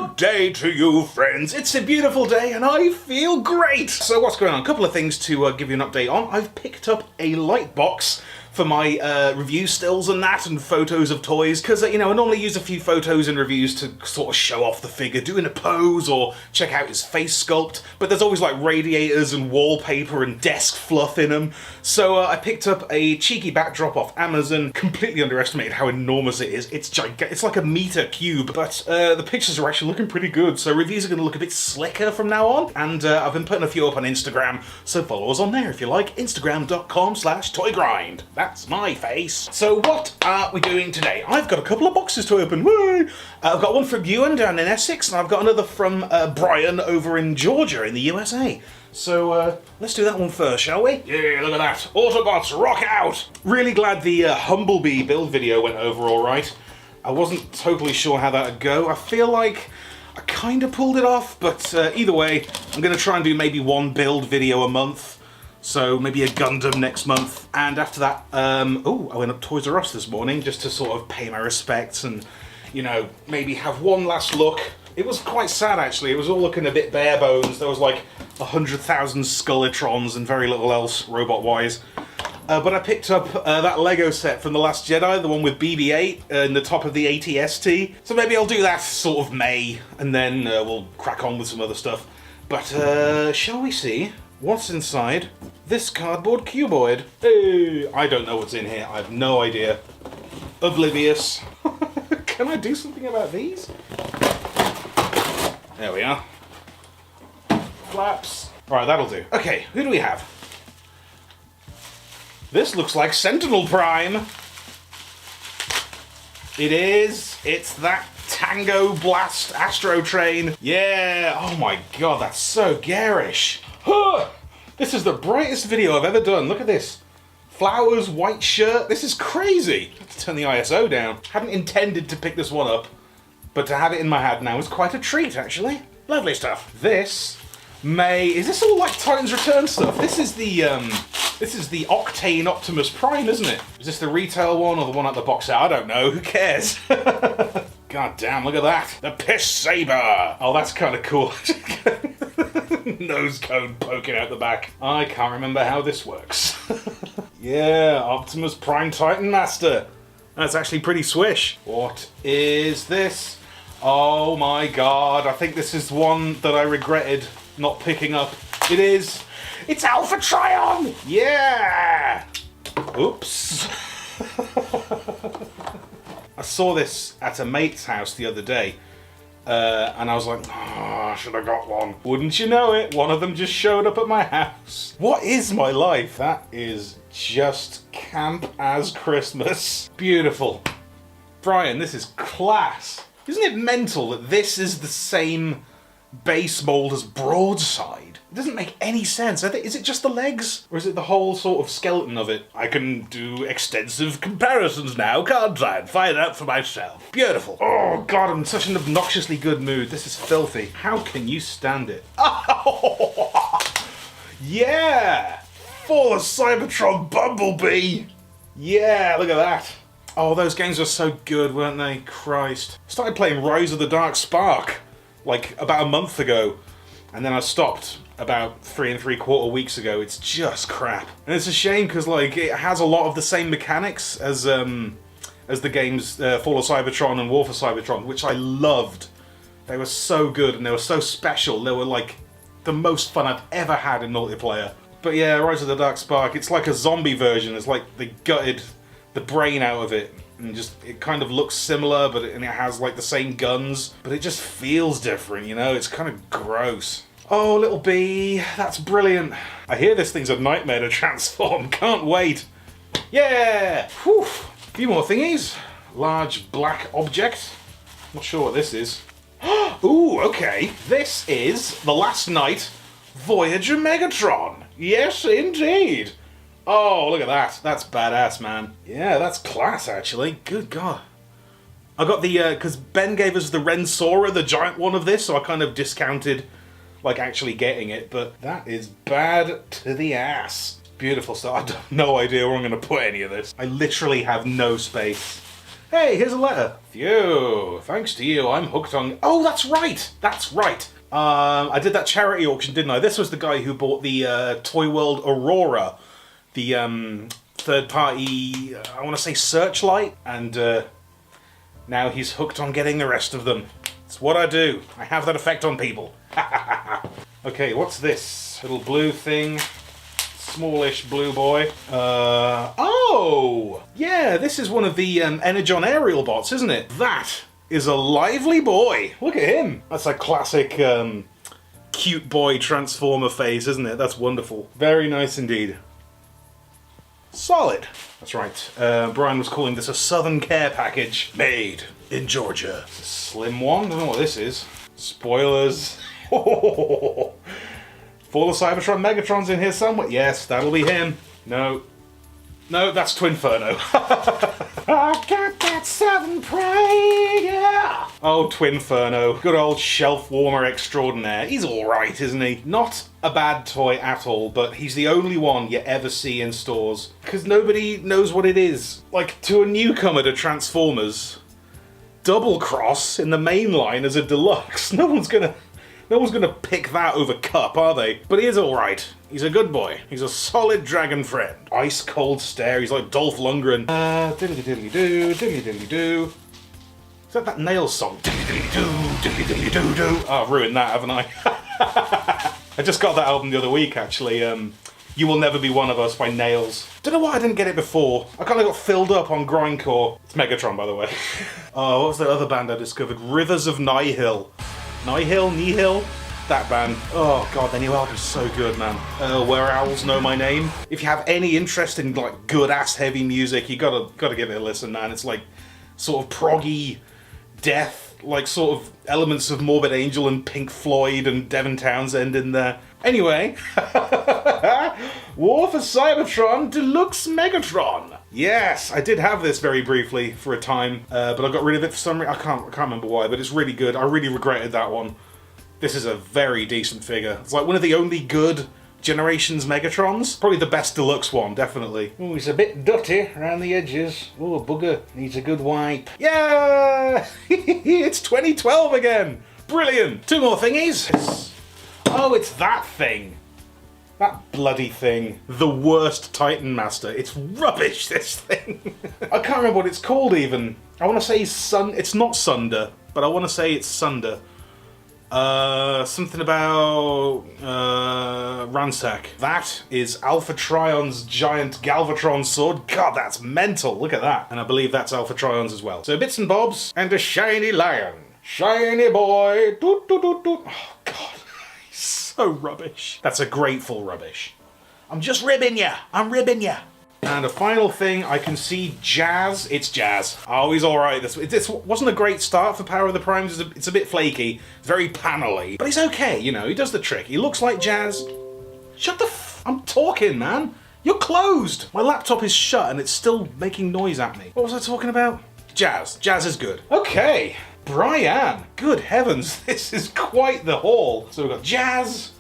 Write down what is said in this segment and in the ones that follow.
Good day to you, friends. It's a beautiful day and I feel great. So what's going on? A couple of things to give you an update on. I've picked up a light box for my review stills and that, and photos of toys, because, you know, I normally use a few photos and reviews to sort of show off the figure, doing a pose or check out his face sculpt, but there's always like radiators and wallpaper and desk fluff in them. So I picked up a cheeky backdrop off Amazon, completely underestimated how enormous it is. It's gigantic, it's like a meter cube, but the pictures are actually looking pretty good, so reviews are going to look a bit slicker from now on, and I've been putting a few up on Instagram, so follow us on there if you like, instagram.com/toygrind. That's my face. So what are we doing today? I've got a couple of boxes to open. Woo! I've got one from Ewan down in Essex, and I've got another from Brian over in Georgia in the USA. So let's do that one first, shall we? Yeah, look at that. Autobots, rock out! Really glad the Humblebee build video went over all right. I wasn't totally sure how that would go. I feel like I kind of pulled it off, but either way, I'm going to try and do maybe one build video a month. So maybe a Gundam next month, and after that, I went up Toys R Us this morning just to sort of pay my respects and, you know, maybe have one last look. It was quite sad actually, it was all looking a bit bare bones. There was like 100,000 Skellitrons and very little else robot-wise. But I picked up that Lego set from The Last Jedi, the one with BB-8 in the top of the AT-ST. So maybe I'll do that sort of May, and then we'll crack on with some other stuff. But shall we see what's inside this cardboard cuboid? Hey, I don't know what's in here. I have no idea. Oblivious. Can I do something about these? There we are. Flaps. Alright, that'll do. Okay, who do we have? This looks like Sentinel Prime. It is. It's that Tango Blast Astro Train. Yeah. Oh my god, that's so garish. This is the brightest video I've ever done. Look at this. Flowers, white shirt. This is crazy. I have to turn the ISO down. Hadn't intended to pick this one up, but to have it in my hand now is quite a treat, actually. Lovely stuff. This is this all like Titan's Return stuff? This is the Octane Optimus Prime, isn't it? Is this the retail one or the one at the box set? I don't know. Who cares? God damn, look at that. The Piss Saber. Oh, that's kind of cool. Nose cone poking out the back. I can't remember how this works. Yeah, Optimus Prime Titan Master. That's actually pretty swish. What is this? Oh my god, I think this is one that I regretted not picking up. It is. It's Alpha Trion! Yeah! Oops. I saw this at a mate's house the other day. And I was like, oh, I should have got one. Wouldn't you know it, one of them just showed up at my house. What is my life? That is just camp as Christmas. Beautiful. Brian, this is class. Isn't it mental that this is the same base mold as Broadside? It doesn't make any sense. Is it just the legs? Or is it the whole sort of skeleton of it? I can do extensive comparisons now, can't I? And find out for myself. Beautiful. Oh god, I'm in such an obnoxiously good mood. This is filthy. How can you stand it? Oh, yeah! For the Cybertron Bumblebee! Yeah, look at that. Oh, those games were so good, weren't they? Christ. I started playing Rise of the Dark Spark like about a month ago, and then I stopped about 3 3/4 weeks ago. It's just crap. And it's a shame because like it has a lot of the same mechanics as the games Fall of Cybertron and War for Cybertron, which I loved. They were so good and they were so special. They were like the most fun I've ever had in multiplayer. But yeah, Rise of the Dark Spark, it's like a zombie version. It's like they gutted the brain out of it, and just it kind of looks similar, but it has like the same guns, but it just feels different, you know? It's kind of gross. Oh, little bee, that's brilliant. I hear this thing's a nightmare to transform. Can't wait. Yeah! Whew. A few more thingies. Large black object. Not sure what this is. Ooh, okay. This is the Last Night Voyager Megatron. Yes, indeed. Oh, look at that. That's badass, man. Yeah, that's class, actually. Good God. I got the, because Ben gave us the Rensora, the giant one of this, so I kind of discounted, like, actually getting it, but that is bad to the ass. Beautiful stuff. I have no idea where I'm going to put any of this. I literally have no space. Hey, here's a letter. Phew, thanks to you, I'm hooked on... Oh, that's right! That's right! I did that charity auction, didn't I? This was the guy who bought the Toy World Aurora, the third-party, I want to say Searchlight, and now he's hooked on getting the rest of them. It's what I do. I have that effect on people. Okay, what's this? Little blue thing. Smallish blue boy. Oh! Yeah, this is one of the Energon aerial bots, isn't it? That is a lively boy. Look at him. That's a classic cute boy transformer face, isn't it? That's wonderful. Very nice indeed. Solid. That's right. Brian was calling this a Southern Care package. Made in Georgia. It's a slim one. Don't know what this is. Spoilers. For the Cybertron Megatron's in here somewhere. Yes, that'll be him. No. No, that's Twinferno. I got that Southern pride, yeah! Oh, Twinferno. Good old shelf warmer extraordinaire. He's alright, isn't he? Not a bad toy at all, but he's the only one you ever see in stores. Because nobody knows what it is. Like, to a newcomer to Transformers, Double Cross in the main line as a deluxe. No one's gonna pick that over Cup, are they? But he is alright. He's a good boy. He's a solid dragon friend. Ice cold stare. He's like Dolph Lundgren. Diddly diddly doo, diddly diddly doo. Is that Nails song? Diddly diddly doo, diddly diddly doo doo. Oh, I've ruined that, haven't I? I just got that album the other week, actually. You Will Never Be One of Us by Nails. Don't know why I didn't get it before. I kind of got filled up on grindcore. It's Megatron, by the way. Oh, what was the other band I discovered? Rivers of Nihil. Nihil? That band. Oh god, their new album's so good, man. Where Owls Know My Name. If you have any interest in like good ass heavy music, you gotta give it a listen, man. It's like sort of proggy death, like sort of elements of Morbid Angel and Pink Floyd and Devin Townsend in there. Anyway, War for Cybertron Deluxe Megatron. Yes, I did have this very briefly for a time, but I got rid of it for some reason. I can't remember why, but it's really good. I really regretted that one. This is a very decent figure. It's like one of the only good Generations Megatrons. Probably the best deluxe one, definitely. Oh, he's a bit dirty around the edges. Oh, bugger. Needs a good wipe. Yeah! It's 2012 again! Brilliant! Two more thingies. Oh, it's that thing. That bloody thing. The worst Titan Master. It's rubbish, this thing. I can't remember what it's called even. I want to say it's not Sunder, but I want to say it's Sunder. Something about Ransack. That is Alpha Trion's giant Galvatron sword. God, that's mental. Look at that. And I believe that's Alpha Trion's as well. So bits and bobs and a shiny lion. Shiny boy. Doot, doot, doot, doot. Oh god, he's so rubbish. That's a grateful rubbish. I'm just ribbing ya. I'm ribbing ya. And a final thing, I can see Jazz. It's Jazz. Oh, he's alright. This wasn't a great start for Power of the Primes. It's a bit flaky. It's very panel-y. But he's okay, you know. He does the trick. He looks like Jazz. Shut the f... I'm talking, man. You're closed. My laptop is shut and it's still making noise at me. What was I talking about? Jazz. Jazz is good. Okay. Brian. Good heavens. This is quite the haul. So we've got Jazz,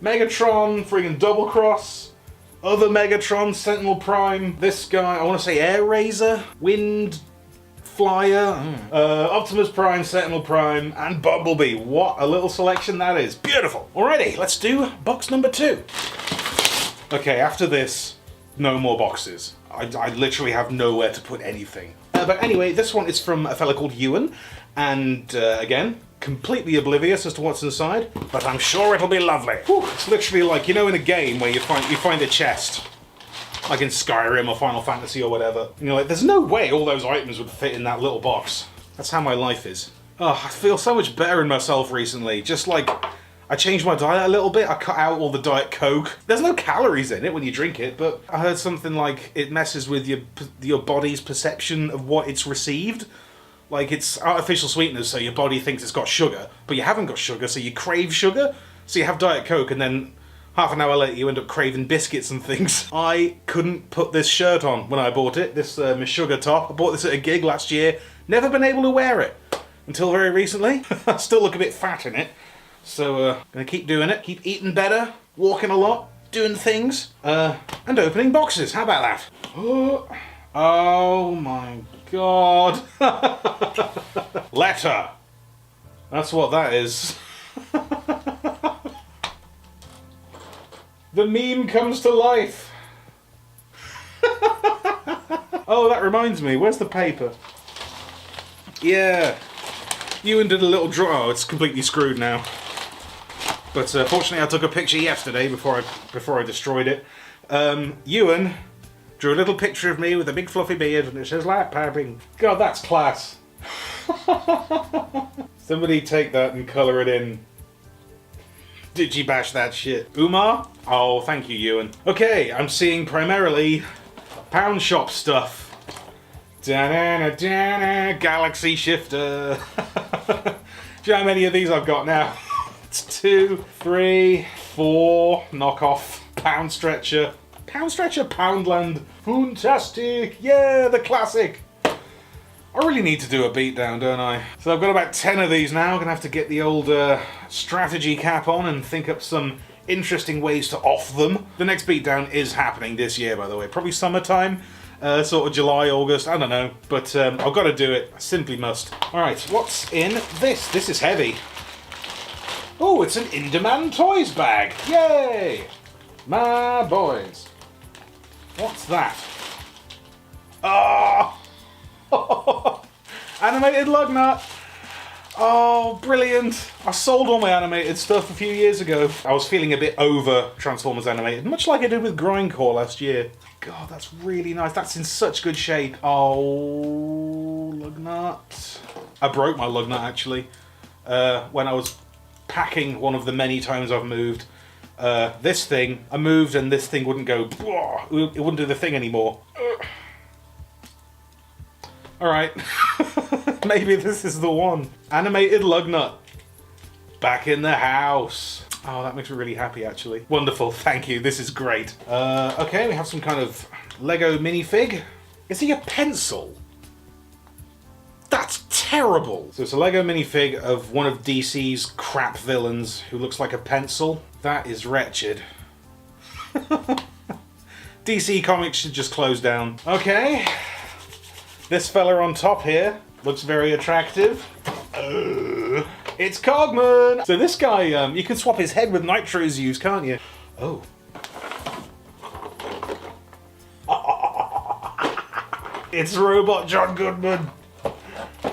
Megatron, friggin' Double Cross, other Megatron, Sentinel Prime, this guy, I want to say Air Razor, Wind Flyer, Optimus Prime, Sentinel Prime, and Bumblebee. What a little selection that is. Beautiful. Alrighty, let's do box number 2. Okay, after this, no more boxes. I literally have nowhere to put anything. But anyway, this one is from a fella called Ewan, and again, completely oblivious as to what's inside, but I'm sure it'll be lovely. Whew, it's literally like, you know, in a game where you find a chest, like in Skyrim or Final Fantasy or whatever, and you're like, there's no way all those items would fit in that little box. That's how my life is. Oh, I feel so much better in myself recently. Just like, I changed my diet a little bit. I cut out all the Diet Coke. There's no calories in it when you drink it, but I heard something like it messes with your body's perception of what it's received. Like, it's artificial sweeteners, so your body thinks it's got sugar, but you haven't got sugar, so you crave sugar. So you have Diet Coke, and then half an hour later you end up craving biscuits and things. I couldn't put this shirt on when I bought it, this Miss Sugar top. I bought this at a gig last year. Never been able to wear it until very recently. I still look a bit fat in it. So, gonna keep doing it, keep eating better, walking a lot, doing things, and opening boxes. How about that? Oh my god. Letter. That's what that is. The meme comes to life. Oh, that reminds me. Where's the paper? Yeah. Ewan did a little draw. Oh, it's completely screwed now. But fortunately, I took a picture yesterday before I destroyed it. Ewan drew a little picture of me with a big fluffy beard, and it says light piping. God, that's class. Somebody take that and colour it in. Digibash that shit. Umar? Oh, thank you, Ewan. Okay, I'm seeing primarily pound shop stuff. Da-na-na-da-na, Galaxy Shifter. Do you know how many of these I've got now? It's 2, 3, 4 knockoff pound stretcher. Pound stretcher, Poundland. Fantastic. Yeah, the classic. I really need to do a beatdown, don't I? So I've got about 10 of these now. I'm going to have to get the old strategy cap on and think up some interesting ways to off them. The next beatdown is happening this year, by the way. Probably summertime, sort of July, August, I don't know. But I've got to do it. I simply must. Alright, what's in this? This is heavy. Oh, it's an Inderman Toys bag. Yay! My boys. What's that? Oh! Animated lug nut. Oh, brilliant. I sold all my animated stuff a few years ago. I was feeling a bit over Transformers animated, much like I did with Grindcore last year. God, that's really nice. That's in such good shape. Oh, lug nut. I broke my lug nut, actually, when I was packing one of the many times I've moved. This thing, I moved and this thing wouldn't go, it wouldn't do the thing anymore. Alright, maybe this is the one. Animated lug nut. Back in the house. Oh, that makes me really happy, actually. Wonderful, thank you, this is great. Okay, we have some kind of Lego minifig. Is he a pencil? That's terrible! So it's a Lego minifig of one of DC's crap villains who looks like a pencil. That is wretched. DC Comics should just close down. Okay. This fella on top here looks very attractive. It's Cogman! So this guy, you can swap his head with Nitro's use, can't you? Oh. It's Robot John Goodman!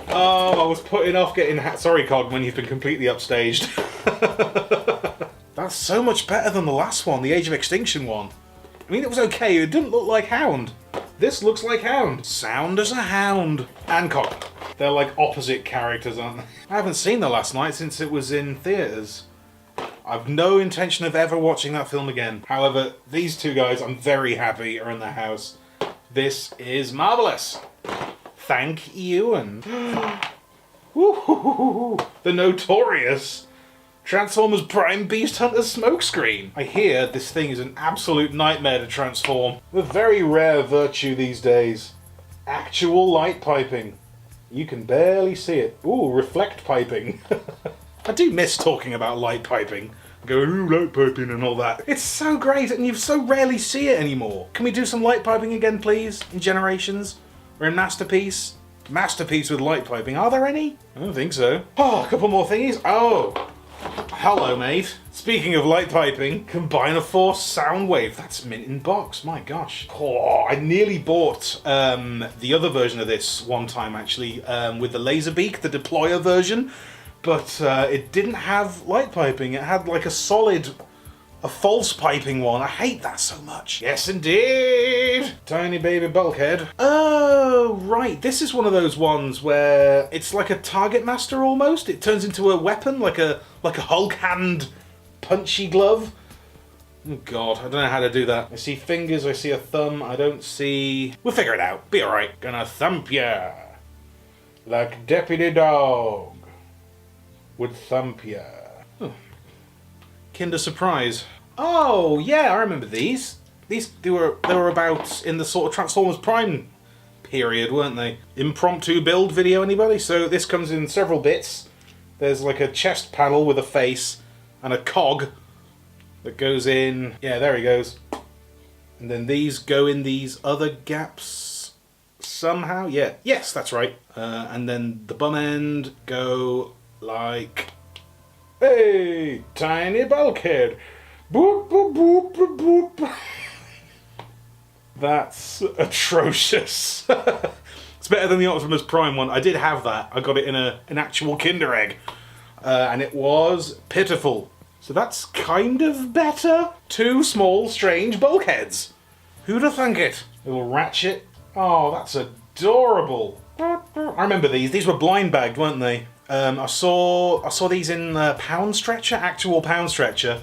Oh, I was putting off getting... Sorry, Cogman, you've been completely upstaged. That's so much better than the last one, the Age of Extinction one. I mean, it was okay, it didn't look like Hound. This looks like Hound. Sound as a hound. And Cogman. They're like opposite characters, aren't they? I haven't seen The Last Night since it was in theatres. I've no intention of ever watching that film again. However, these two guys, I'm very happy, are in the house. This is marvellous. Thank Ewan. The notorious Transformers Prime Beast Hunter smokescreen. I hear this thing is an absolute nightmare to transform. The very rare virtue these days. Actual light piping. You can barely see it. Ooh, reflect piping. I do miss talking about light piping. Going, ooh, light piping and all that. It's so great and you so rarely see it anymore. Can we do some light piping again, please? In Generations? Or in Masterpiece? Masterpiece with light piping. Are there any? I don't think so. Oh, a couple more thingies. Oh. Hello, mate. Speaking of light piping, Combinaforce Soundwave. That's mint in box. My gosh. Oh, I nearly bought the other version of this one time, actually, with the Laserbeak, the deployer version. But it didn't have light piping. It had like a false piping one. I hate that so much. Yes, indeed. Tiny baby bulkhead. Oh, right. This is one of those ones where it's like a Target Master almost. It turns into a weapon, like a Hulk hand punchy glove. Oh, God. I don't know how to do that. I see fingers. I see a thumb. I don't see... We'll figure it out. Be alright. Gonna thump ya. Like Deputy Dog would thump ya. Oh. Kinder Surprise. Oh, yeah, I remember these. They were about in the sort of Transformers Prime period, weren't they? Impromptu build video, anybody? So this comes in several bits. There's like a chest panel with a face and a cog that goes in. Yeah, there he goes. And then these go in these other gaps. somehow. Yeah. Yes, that's right. And then the bum end go like... Hey, tiny bulkhead. Boop, boop, boop, boop, boop. That's atrocious. It's better than the Optimus Prime one. I did have that. I got it in an actual Kinder Egg. And it was pitiful. So that's kind of better. 2 small, strange bulkheads. Who'd have thunk it? Little ratchet. Oh, that's adorable. I remember these. These were blind bagged, weren't they? I saw these in the pound stretcher, actual pound stretcher,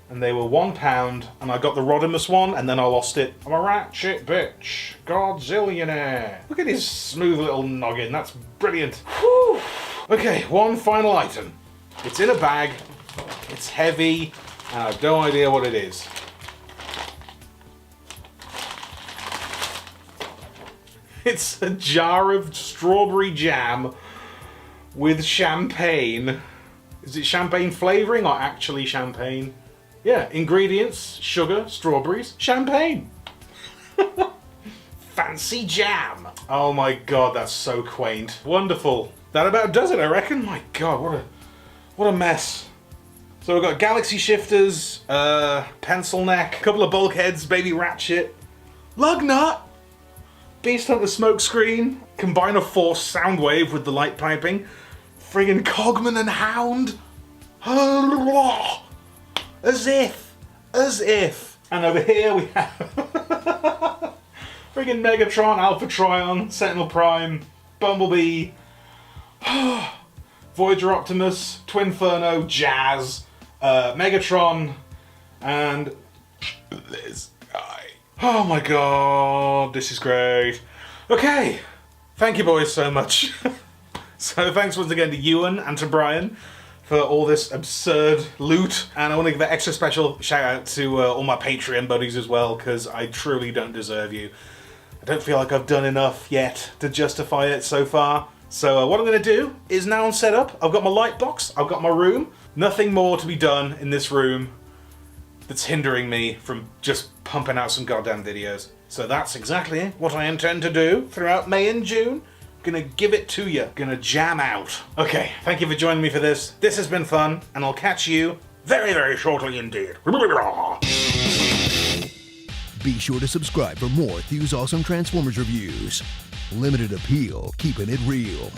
and they were £1, and I got the Rodimus one, and then I lost it. I'm a ratchet bitch, Godzillionaire. Look at his smooth little noggin, that's brilliant. Whew. Okay, one final item. It's in a bag, it's heavy, and I have no idea what it is. It's a jar of strawberry jam with champagne. Is it champagne flavouring or actually champagne? Yeah, ingredients, sugar, strawberries, champagne. Fancy jam. Oh my god, that's so quaint. Wonderful. That about does it, I reckon. My god, what a mess. So we've got galaxy shifters, pencil neck, a couple of bulkheads, baby ratchet, lug nut, Beast Hunter smokescreen, combine a force sound wave with the light piping, friggin' Cogman and Hound. As if. And over here we have friggin' Megatron, Alpha Trion, Sentinel Prime, Bumblebee, Voyager Optimus, Twinferno, Jazz, Megatron, and this guy. Oh my god, this is great. Okay, thank you boys so much. So thanks once again to Ewan and to Brian for all this absurd loot, and I want to give an extra special shout out to all my Patreon buddies as well, because I truly don't deserve you. I don't feel like I've done enough yet to justify it so far. So what I'm going to do is now I'm set up, I've got my light box, I've got my room, nothing more to be done in this room that's hindering me from just pumping out some goddamn videos. So that's exactly what I intend to do throughout May and June. Gonna give it to you. Gonna jam out. Okay, thank you for joining me for this. This has been fun, and I'll catch you very, very shortly indeed. Be sure to subscribe for more Thew's Awesome Transformers reviews. Limited appeal, keeping it real.